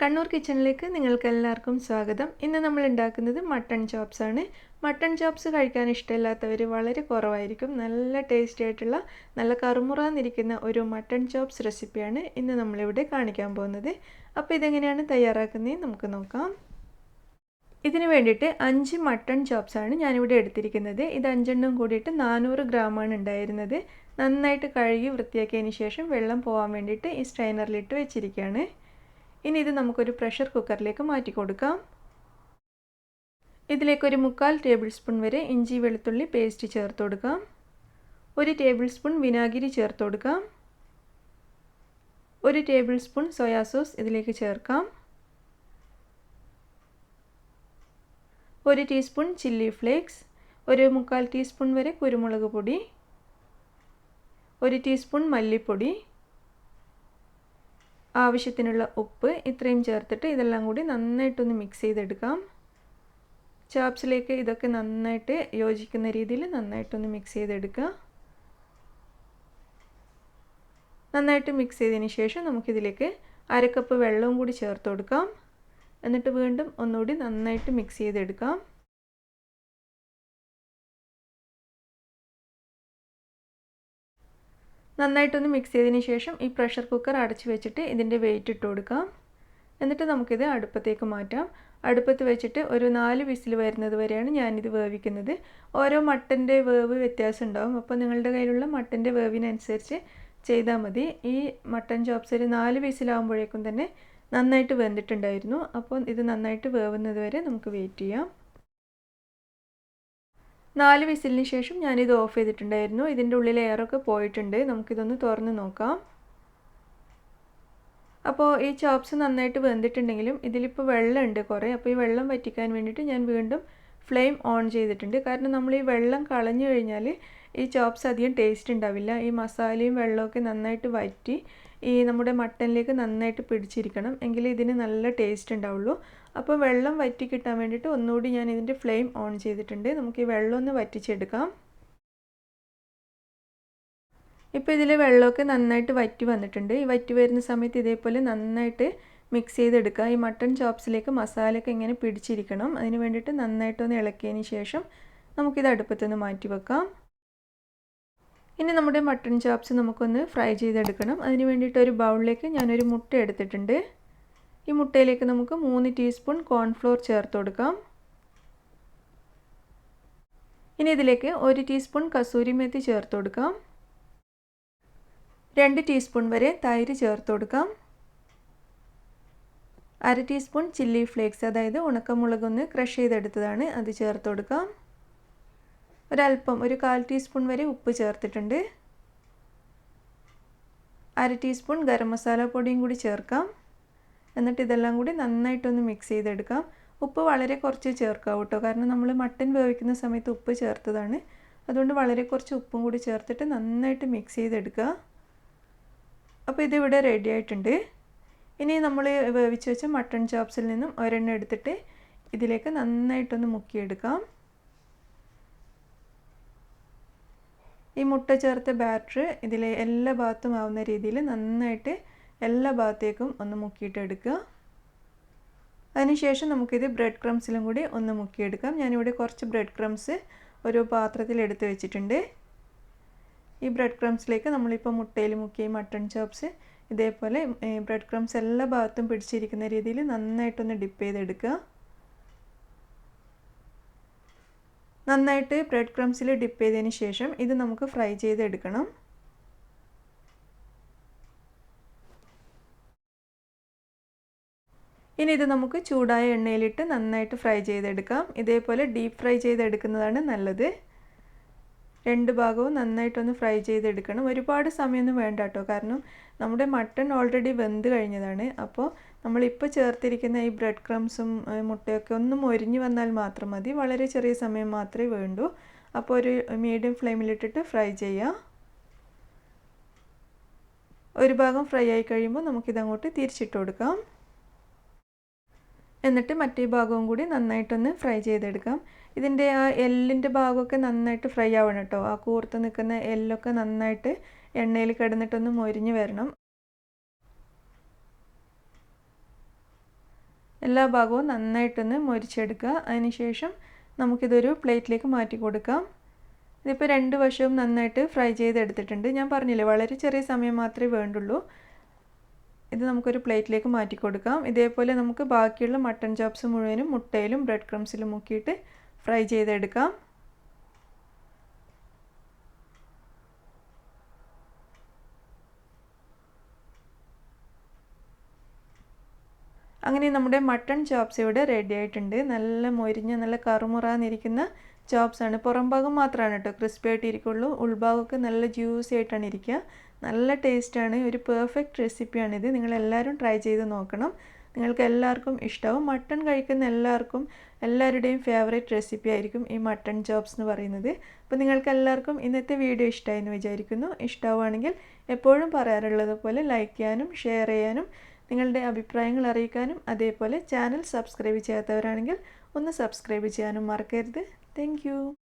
കണ്ണൂർ കിച്ചണിലേക്ക് നിങ്ങൾക്ക് എല്ലാവർക്കും സ്വാഗതം. ഇന്ന് നമ്മൾ ഉണ്ടാക്കുന്നത് മട്ടൺ ചോപ്സ് ആണ്. മട്ടൺ ചോപ്സ് കഴിക്കാൻ ഇഷ്ടമില്ലാത്തവർ വളരെ കുറവായിരിക്കും. നല്ല ടേസ്റ്റി ആയിട്ടുള്ള നല്ല കറുമുറാന്നിരിക്കുന്ന ഒരു മട്ടൺ ചോപ്സ് റെസിപ്പിയാണ് ഇന്ന് നമ്മളിവിടെ കാണിക്കാൻ പോകുന്നത്. അപ്പോൾ ഇതെങ്ങനെയാണ് തയ്യാറാക്കുന്നത് നമുക്ക് നോക്കാം. ഇതിന് വേണ്ടിയിട്ട് 5 മട്ടൺ ചോപ്സ് ആണ് ഞാനിവിടെ എടുത്തിരിക്കുന്നത്. ഇത് 5 കൂടിയിട്ട് 400 ഗ്രാമാണ് ഉണ്ടായിരുന്നത്. നന്നായിട്ട് കഴുകി വൃത്തിയാക്കിയതിന് ശേഷം വെള്ളം പോകാൻ വേണ്ടിയിട്ട് ഈ സ്ട്രെയിനറിലിട്ട് വെച്ചിരിക്കുകയാണ്. ഇനി ഇത് നമുക്കൊരു പ്രഷർ കുക്കറിലേക്ക് മാറ്റി കൊടുക്കാം. ഇതിലേക്ക് ഒരു 3/4 ടേബിൾ സ്പൂൺ വരെ ഇഞ്ചി വെളുത്തുള്ളി പേസ്റ്റ് ചേർത്ത് കൊടുക്കാം. 1 ടേബിൾ സ്പൂൺ വിനാഗിരി ചേർത്ത് കൊടുക്കാം. 1 ടേബിൾ സ്പൂൺ സോയാ സോസ് ഇതിലേക്ക് ചേർക്കാം. 1 ടീസ്പൂൺ ചില്ലി ഫ്ലേക്സ്, ഒരു 3/4 ടീസ്പൂൺ വരെ കുരുമുളക് പൊടി, 1 ടീസ്പൂൺ മല്ലിപ്പൊടി, ആവശ്യത്തിനുള്ള ഉപ്പ്, ഇത്രയും ചേർത്തിട്ട് ഇതെല്ലാം കൂടി നന്നായിട്ടൊന്ന് മിക്സ് ചെയ്തെടുക്കാം. ചോപ്സിലേക്ക് ഇതൊക്കെ നന്നായിട്ട് യോജിക്കുന്ന രീതിയിൽ നന്നായിട്ടൊന്ന് മിക്സ് ചെയ്തെടുക്കുക. നന്നായിട്ട് മിക്സ് ചെയ്തതിന് ശേഷം നമുക്കിതിലേക്ക് 1/2 കപ്പ് വെള്ളവും കൂടി ചേർത്ത് കൊടുക്കാം. എന്നിട്ട് വീണ്ടും ഒന്നുകൂടി നന്നായിട്ട് മിക്സ് ചെയ്തെടുക്കാം. നന്നായിട്ടൊന്ന് മിക്സ് ചെയ്തതിന് ശേഷം ഈ പ്രഷർ കുക്കർ അടച്ചു വെച്ചിട്ട് ഇതിൻ്റെ വെയിറ്റ് ഇട്ട് കൊടുക്കാം. എന്നിട്ട് നമുക്കിത് അടുപ്പത്തേക്ക് മാറ്റാം. അടുപ്പത്ത് വെച്ചിട്ട് ഒരു 4 വിസിൽ വരുന്നത് വരെയാണ് ഞാനിത് വേവിക്കുന്നത്. ഓരോ മട്ടൻ്റെ വേവ് വ്യത്യാസം ഉണ്ടാകും. അപ്പോൾ നിങ്ങളുടെ കയ്യിലുള്ള മട്ടൻ്റെ വേവിനനുസരിച്ച് ചെയ്താൽ മതി. ഈ മട്ടൻ ചോപ്സ് ഒരു 4 വിസിലാകുമ്പോഴേക്കും തന്നെ നന്നായിട്ട് വെന്തിട്ടുണ്ടായിരുന്നു. അപ്പോൾ ഇത് നന്നായിട്ട് വേവുന്നത് വരെ നമുക്ക് വെയിറ്റ് ചെയ്യാം. 4 വിസിലിന് ശേഷം ഞാനിത് ഓഫ് ചെയ്തിട്ടുണ്ടായിരുന്നു. ഇതിൻ്റെ ഉള്ളിൽ എയറൊക്കെ പോയിട്ടുണ്ട്. നമുക്കിതൊന്ന് തുറന്ന് നോക്കാം. അപ്പോൾ ഈ ചോപ്സ് നന്നായിട്ട് വെന്തിട്ടുണ്ടെങ്കിലും ഇതിലിപ്പോൾ വെള്ളമുണ്ട് കുറേ. അപ്പോൾ ഈ വെള്ളം വറ്റിക്കാൻ വേണ്ടിയിട്ട് ഞാൻ വീണ്ടും ഫ്ലെയിം ഓൺ ചെയ്തിട്ടുണ്ട്. കാരണം നമ്മൾ ഈ വെള്ളം കളഞ്ഞു കഴിഞ്ഞാൽ ഈ ചോപ്സ് അധികം ടേസ്റ്റ് ഉണ്ടാവില്ല. ഈ മസാലയും വെള്ളമൊക്കെ നന്നായിട്ട് വറ്റി ഈ നമ്മുടെ മട്ടനിലേക്ക് നന്നായിട്ട് പിടിച്ചിരിക്കണം, എങ്കിൽ ഇതിന് നല്ല ടേസ്റ്റ് ഉണ്ടാവുള്ളൂ. അപ്പോൾ വെള്ളം വറ്റി കിട്ടാൻ വേണ്ടിയിട്ട് ഒന്നുകൂടി ഞാൻ ഇതിൻ്റെ ഫ്ലെയിം ഓൺ ചെയ്തിട്ടുണ്ട്. നമുക്ക് ഈ വെള്ളം ഒന്ന് വറ്റിച്ചെടുക്കാം. ഇപ്പോൾ ഇതിൽ വെള്ളമൊക്കെ നന്നായിട്ട് വറ്റി വന്നിട്ടുണ്ട്. ഈ വറ്റി വരുന്ന സമയത്ത് ഇതേപോലെ നന്നായിട്ട് മിക്സ് ചെയ്തെടുക്കുക. ഈ മട്ടൺ ചോപ്സിലേക്ക് മസാലയൊക്കെ ഇങ്ങനെ പിടിച്ചിരിക്കണം. അതിന് വേണ്ടിയിട്ട് നന്നായിട്ടൊന്ന് ഇളക്കിയതിന് ശേഷം നമുക്കിത് അടുപ്പത്തുനിന്ന് മാറ്റി വെക്കാം. ഇനി നമ്മുടെ മട്ടൺ ചോപ്സ് നമുക്കൊന്ന് ഫ്രൈ ചെയ്തെടുക്കണം. അതിന് വേണ്ടിയിട്ട് ഒരു ബൗളിലേക്ക് ഞാനൊരു മുട്ട എടുത്തിട്ടുണ്ട്. ഈ മുട്ടയിലേക്ക് നമുക്ക് 3 ടീസ്പൂൺ കോൺഫ്ലോർ ചേർത്ത് കൊടുക്കാം. ഇനി ഇതിലേക്ക് 1 ടീസ്പൂൺ കസൂരി മേത്തി ചേർത്ത് കൊടുക്കാം. 2 ടീസ്പൂൺ വരെ തൈര് ചേർത്ത് കൊടുക്കാം. 1/2 ടീസ്പൂൺ ചില്ലി ഫ്ലേക്സ്, അതായത് ഉണക്കമുളകൊന്ന് ക്രഷ് ചെയ്തെടുത്തതാണ്, അത് ചേർത്ത് കൊടുക്കാം. ഒരല്പം ഒരു 1/4 ടീസ്പൂൺ വരെ ഉപ്പ് ചേർത്തിട്ടുണ്ട്. 1/2 ടീസ്പൂൺ ഗരം മസാല പൊടിയും കൂടി ചേർക്കാം. എന്നിട്ട് ഇതെല്ലാം കൂടി നന്നായിട്ടൊന്ന് മിക്സ് ചെയ്തെടുക്കാം. ഉപ്പ് വളരെ കുറച്ച് ചേർക്കാം കേട്ടോ, കാരണം നമ്മൾ മട്ടൻ വേവിക്കുന്ന സമയത്ത് ഉപ്പ് ചേർത്തതാണ്. അതുകൊണ്ട് വളരെ കുറച്ച് ഉപ്പും കൂടി ചേർത്തിട്ട് നന്നായിട്ട് മിക്സ് ചെയ്തെടുക്കുക. അപ്പോൾ ഇതിവിടെ റെഡി ആയിട്ടുണ്ട്. ഇനി നമ്മൾ വേവിച്ച് വെച്ച മട്ടൺ ചോപ്സിൽ നിന്നും ഒരെണ്ണം എടുത്തിട്ട് ഇതിലേക്ക് നന്നായിട്ടൊന്ന് മുക്കിയെടുക്കാം. ഈ മുട്ട ചേർത്ത ബാറ്റർ ഇതിലെ എല്ലാ ഭാഗത്തും ആവുന്ന രീതിയിൽ നന്നായിട്ട് എല്ലാ ഭാഗത്തേക്കും ഒന്ന് മുക്കിയിട്ടെടുക്കുക. അതിനുശേഷം നമുക്കിത് ബ്രെഡ് ക്രംസിലും കൂടി ഒന്ന് മുക്കിയെടുക്കാം. ഞാനിവിടെ കുറച്ച് ബ്രെഡ് ക്രംസ് ഒരു പാത്രത്തിൽ എടുത്ത് വെച്ചിട്ടുണ്ട്. ഈ ബ്രെഡ് ക്രംസിലേക്ക് നമ്മളിപ്പോൾ മുട്ടയിൽ മുക്കിയ മട്ടൺ ചോപ്സ് ഇതേപോലെ ബ്രെഡ് ക്രംസ് എല്ലാ ഭാഗത്തും പിടിച്ചിരിക്കുന്ന രീതിയിൽ നന്നായിട്ടൊന്ന് ഡിപ്പ് ചെയ്തെടുക്കുക. നന്നായിട്ട് ബ്രെഡ് ക്രംസിൽ ഡിപ്പ് ചെയ്തതിന് ശേഷം ഇത് നമുക്ക് ഫ്രൈ ചെയ്തെടുക്കണം. ഇനി ഇത് നമുക്ക് ചൂടായ എണ്ണയിലിട്ട് നന്നായിട്ട് ഫ്രൈ ചെയ്തെടുക്കാം. ഇതേപോലെ ഡീപ്പ് ഫ്രൈ ചെയ്തെടുക്കുന്നതാണ് നല്ലത്. 2 ഭാഗവും നന്നായിട്ടൊന്ന് ഫ്രൈ ചെയ്തെടുക്കണം. ഒരുപാട് സമയമൊന്നും വേണ്ട കേട്ടോ, കാരണം നമ്മുടെ മട്ടൺ ഓൾറെഡി വെന്ത് കഴിഞ്ഞതാണ്. അപ്പോൾ നമ്മളിപ്പോൾ ചേർത്തിരിക്കുന്ന ഈ ബ്രെഡ് ക്രംസും മുട്ടയൊക്കെ ഒന്ന് മൊരിഞ്ഞ് വന്നാൽ മാത്രം മതി. വളരെ ചെറിയ സമയം മാത്രമേ വേണ്ടൂ. അപ്പോൾ ഒരു മീഡിയം ഫ്ലെയിമിലിട്ടിട്ട് ഫ്രൈ ചെയ്യുക. ഒരു ഭാഗം ഫ്രൈ ആയി കഴിയുമ്പോൾ നമുക്കിതങ്ങോട്ട് തിരിച്ചിട്ട് കൊടുക്കാം. എന്നിട്ട് മറ്റേ ഭാഗവും കൂടി നന്നായിട്ടൊന്ന് ഫ്രൈ ചെയ്തെടുക്കാം. ഇതിൻ്റെ ആ എല്ലിൻ്റെ ഭാഗമൊക്കെ നന്നായിട്ട് ഫ്രൈ ആവണം കേട്ടോ. ആ കൂർത്ത് നിൽക്കുന്ന എല്ലൊക്കെ നന്നായിട്ട് എണ്ണയിൽ കിടന്നിട്ടൊന്ന് മൊരിഞ്ഞ് വരണം. എല്ലാ ഭാഗവും നന്നായിട്ടൊന്ന് മൊരിച്ചെടുക്കുക. അതിനുശേഷം നമുക്കിതൊരു പ്ലേറ്റിലേക്ക് മാറ്റി കൊടുക്കാം. ഇതിപ്പോൾ രണ്ട് വശവും നന്നായിട്ട് ഫ്രൈ ചെയ്തെടുത്തിട്ടുണ്ട്. ഞാൻ പറഞ്ഞില്ലേ വളരെ ചെറിയ സമയം മാത്രമേ വേണ്ടുള്ളൂ. ഇത് നമുക്കൊരു പ്ലേറ്റിലേക്ക് മാറ്റി കൊടുക്കാം. ഇതേപോലെ നമുക്ക് ബാക്കിയുള്ള മട്ടൺ ചോപ്സ് മുഴുവനും മുട്ടയിലും ബ്രെഡ് ക്രംസിലും മുക്കിയിട്ട് ഫ്രൈ ചെയ്തെടുക്കാം. അങ്ങനെ നമ്മുടെ മട്ടൺ ചോപ്സ് ഇവിടെ റെഡി ആയിട്ടുണ്ട്. നല്ല മൊരിഞ്ഞ നല്ല കറുമുറാന്നിരിക്കുന്ന ചോപ്സാണ്. പുറം ഭാഗം മാത്രമാണ് കേട്ടോ ക്രിസ്പി ആയിട്ട് ഇരിക്കുള്ളൂ. ഉൾഭാഗമൊക്കെ നല്ല ജ്യൂസി ആയിട്ടാണ് ഇരിക്കുക. നല്ല ടേസ്റ്റാണ്. ഒരു പെർഫെക്റ്റ് റെസിപ്പിയാണിത്. നിങ്ങളെല്ലാവരും ട്രൈ ചെയ്ത് നോക്കണം. നിങ്ങൾക്ക് എല്ലാവർക്കും ഇഷ്ടമാവും. മട്ടൺ കഴിക്കുന്ന എല്ലാവരുടെയും ഫേവറേറ്റ് റെസിപ്പി ആയിരിക്കും ഈ മട്ടൺ ചോപ്സ് എന്ന് പറയുന്നത്. അപ്പോൾ നിങ്ങൾക്ക് എല്ലാവർക്കും ഇന്നത്തെ വീഡിയോ ഇഷ്ടമായി എന്ന് വിചാരിക്കുന്നു. ഇഷ്ടമാവുകയാണെങ്കിൽ എപ്പോഴും പറയാറുള്ളത് പോലെ ലൈക്ക് ചെയ്യാനും ഷെയർ ചെയ്യാനും നിങ്ങളുടെ അഭിപ്രായങ്ങൾ അറിയിക്കാനും അതേപോലെ ചാനൽ സബ്സ്ക്രൈബ് ചെയ്യാത്തവരാണെങ്കിൽ ഒന്ന് സബ്സ്ക്രൈബ് ചെയ്യാനും മറക്കരുത്. താങ്ക്